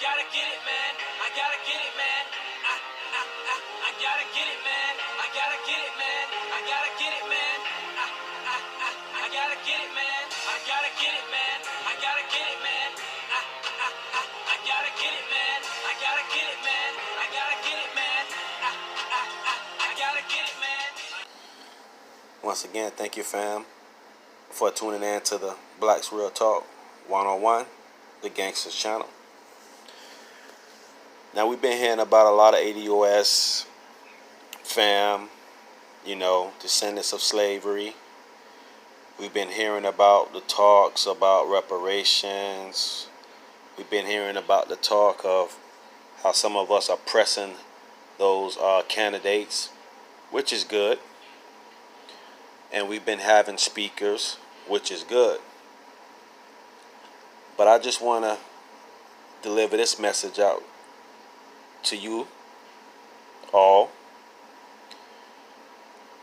gotta get it, man. I gotta get it, man. I gotta get it, man. I gotta get it, man. I gotta get it, man. I gotta get it, man. I gotta get it, man. I gotta get it, man. I gotta get it, man. I gotta get it, man. I gotta get it, man. I gotta get it, man. Once again, thank you, fam, for tuning in to the Blacks Real Talk 101, the Gangsters channel. Now, we've been hearing about a lot of ADOS, fam, descendants of slavery. We've been hearing about the talks about reparations. We've been hearing about the talk of how some of us are pressing those candidates, which is good. And we've been having speakers, which is good. But I just want to deliver this message out to you all.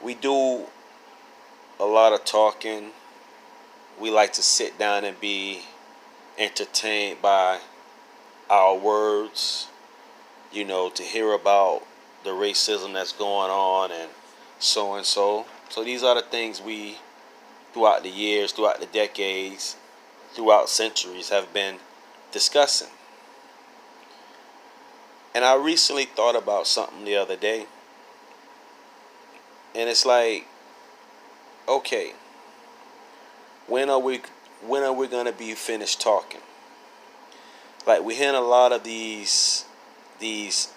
We do a lot of talking. We like to sit down and be entertained by our words, to hear about the racism that's going on and so and so. So these are the things we, throughout the years, throughout the decades, throughout centuries, have been discussing. And I recently thought about something the other day. And it's like, okay, when are we going to be finished talking? Like, we're hearing a lot of these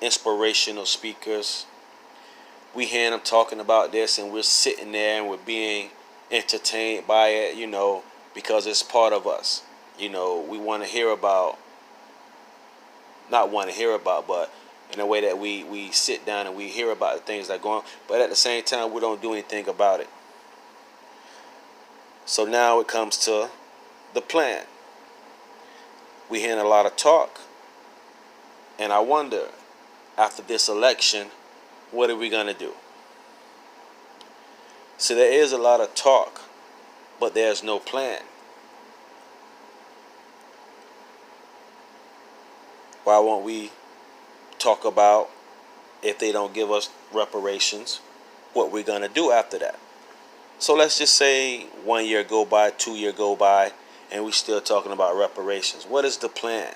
inspirational speakers. We hear them talking about this, and we're sitting there and we're being entertained by it, because it's part of us. We want to hear about, not want to hear about, but in a way that we sit down and we hear about the things that go on, but at the same time, we don't do anything about it. So now it comes to the plan. We're hearing a lot of talk, and I wonder, after this election, what are we going to do? So there is a lot of talk, but there's no plan. Why won't we talk about, if they don't give us reparations, what we're going to do after that? So let's just say 1 year go by, 2 year go by, and we're still talking about reparations. What is the plan?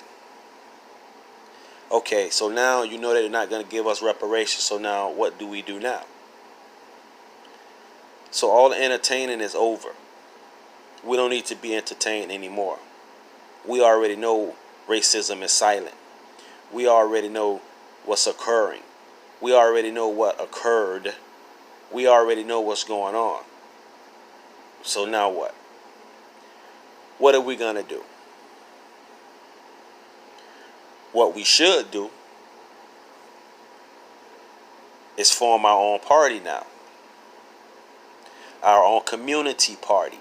Okay, so now you know that they're not going to give us reparations. So now what do we do now? So all the entertaining is over. We don't need to be entertained anymore. We already know racism is silent. We already know what's occurring. We already know what occurred. We already know what's going on. So now what? What are we going to do? What we should do is form our own party now. Our own community party.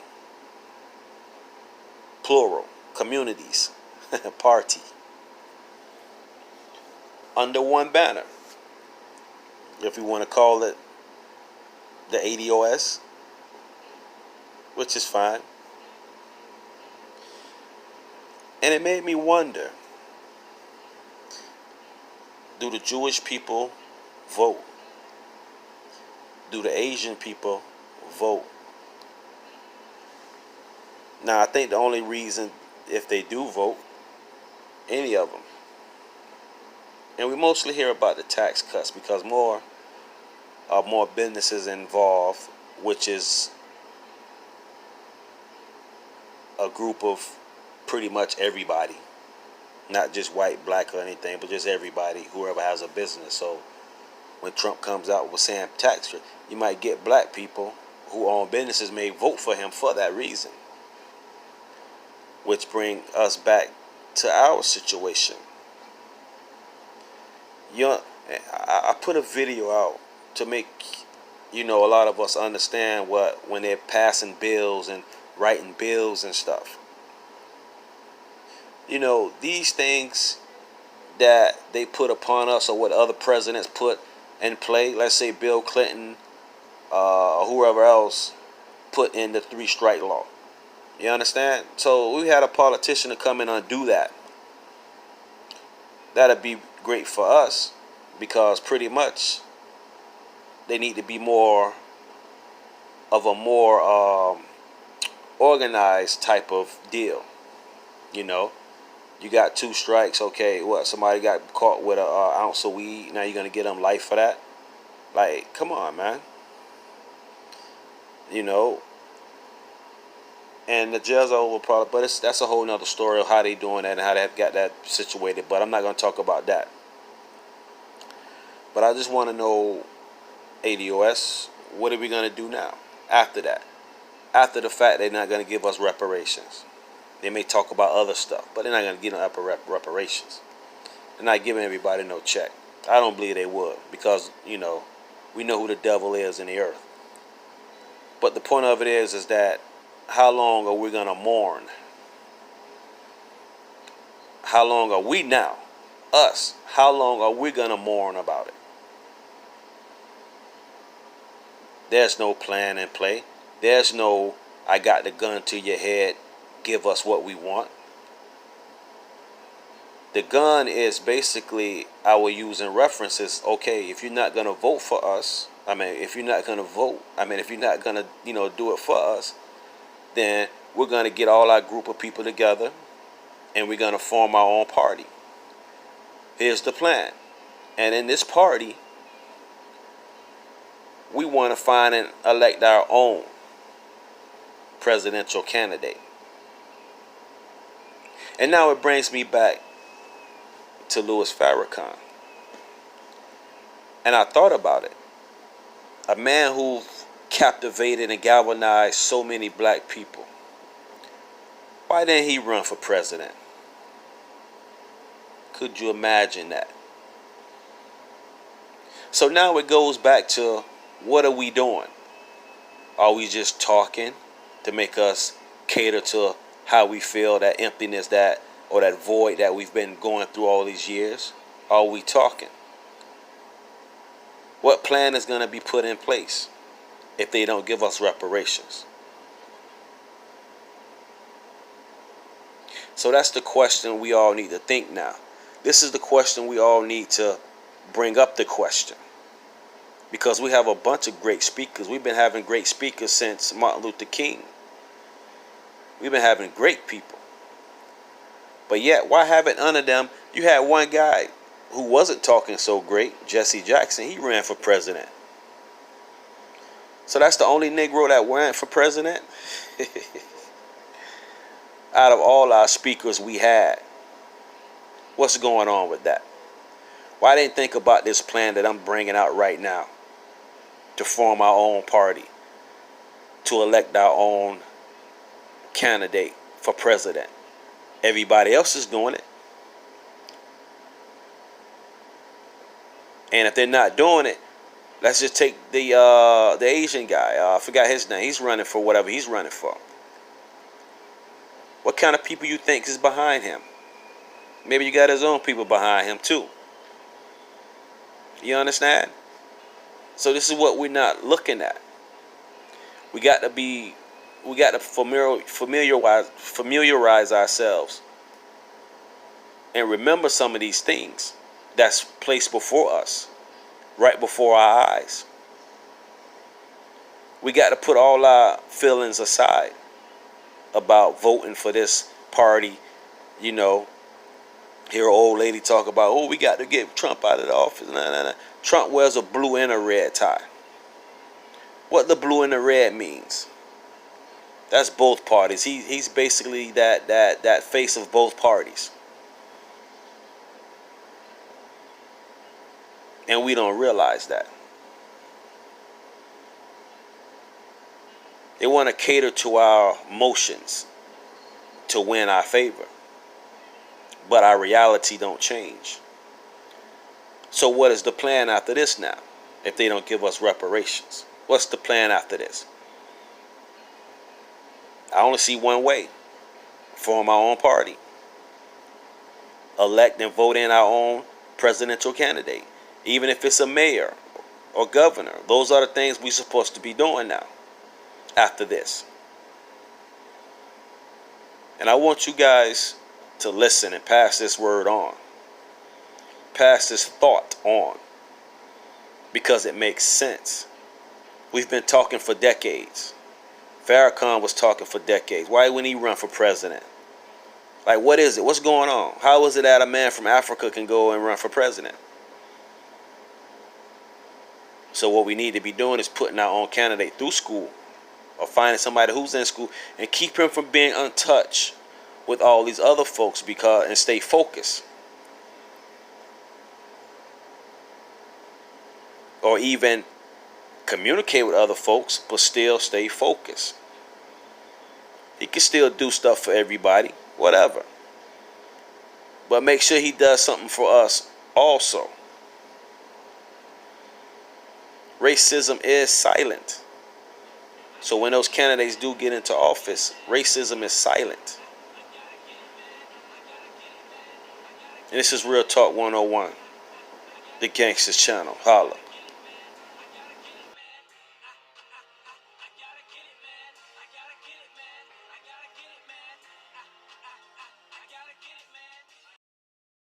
Plural. Communities. Party. Under one banner. If you want to call it the ADOS, which is fine. And it made me wonder, do the Jewish people vote? Do the Asian people vote? Now, I think the only reason, if they do vote, any of them, and we mostly hear about the tax cuts because more businesses involved, which is a group of pretty much everybody, not just white, black, or anything, but just everybody, whoever has a business. So when Trump comes out with saying tax, you might get black people who own businesses may vote for him for that reason. Which bring us back to our situation. I put a video out to make a lot of us understand when they're passing bills and writing bills and stuff. These things that they put upon us, or what other presidents put in play. Let's say Bill Clinton, or whoever else put in the 3-strike law. You understand? So we had a politician to come in and undo that. that'd be great for us, because pretty much they need to be more of a more organized type of deal. You know, you got 2 strikes. Okay, what? Somebody got caught with a ounce of weed. Now you're gonna get them life for that? Like, come on, man. You know, and the jails are over probably, but that's a whole nother story of how they doing that and how they got that situated. But I'm not gonna talk about that. But I just want to know, ADOS, what are we gonna do now after that? After the fact, they're not gonna give us reparations. They may talk about other stuff, but they're not gonna give no reparations. They're not giving everybody no check. I don't believe they would, because we know who the devil is in the earth. But the point of it is that how long are we gonna mourn? How long are we now, us? How long are we gonna mourn about it? There's no plan in play. There's no, I got the gun to your head, give us what we want. The gun is basically our using references. Okay, if you're not gonna vote for us, if you're not gonna do it for us, then we're gonna get all our group of people together and we're gonna form our own party. Here's the plan. And in this party, we want to find and elect our own presidential candidate. And now it brings me back to Louis Farrakhan. And I thought about it. A man who captivated and galvanized so many black people. Why didn't he run for president? Could you imagine that? So now it goes back to, what are we doing? Are we just talking to make us cater to how we feel, that emptiness, that or that void that we've been going through all these years? Are we talking? What plan is going to be put in place if they don't give us reparations? So that's the question we all need to think now. This is the question we all need to bring up the question. Because we have a bunch of great speakers. We've been having great speakers since Martin Luther King. We've been having great people. But yet, why haven't none of them? You had one guy who wasn't talking so great, Jesse Jackson. He ran for president. So that's the only Negro that ran for president? Out of all our speakers we had. What's going on with that? Why didn't think about this plan that I'm bringing out right now? To form our own party. To elect our own candidate for president. Everybody else is doing it. And if they're not doing it, let's just take the Asian guy. I forgot his name. He's running for whatever he's running for. What kind of people you think is behind him? Maybe you got his own people behind him too. You understand? So this is what we're not looking at. We got to familiarize ourselves and remember some of these things that's placed before us, right before our eyes. We got to put all our feelings aside about voting for this party. Hear an old lady talk about, oh, we got to get Trump out of the office. Nah. Trump wears a blue and a red tie. What the blue and the red means? That's both parties. He's basically that face of both parties. And we don't realize that. They want to cater to our motions to win our favor. But our reality don't change. So what is the plan after this now? If they don't give us reparations. What's the plan after this? I only see one way. Form our own party. Elect and vote in our own presidential candidate. Even if it's a mayor or governor. Those are the things we're supposed to be doing now. After this. And I want you guys to listen and pass this word on. pass this thought on because it makes sense. We've been talking for decades. Farrakhan was talking for decades. Why wouldn't he run for president? Like, what is it? What's going on? How is it that a man from Africa can go and run for president? So what we need to be doing is putting our own candidate through school, or finding somebody who's in school and keep him from being untouched with all these other folks, and stay focused. Or even communicate with other folks, but still stay focused. He can still do stuff for everybody, whatever. But make sure he does something for us also. Racism is silent. So when those candidates do get into office, racism is silent. And this is Real Talk 101, the Gangsters Channel. Holla.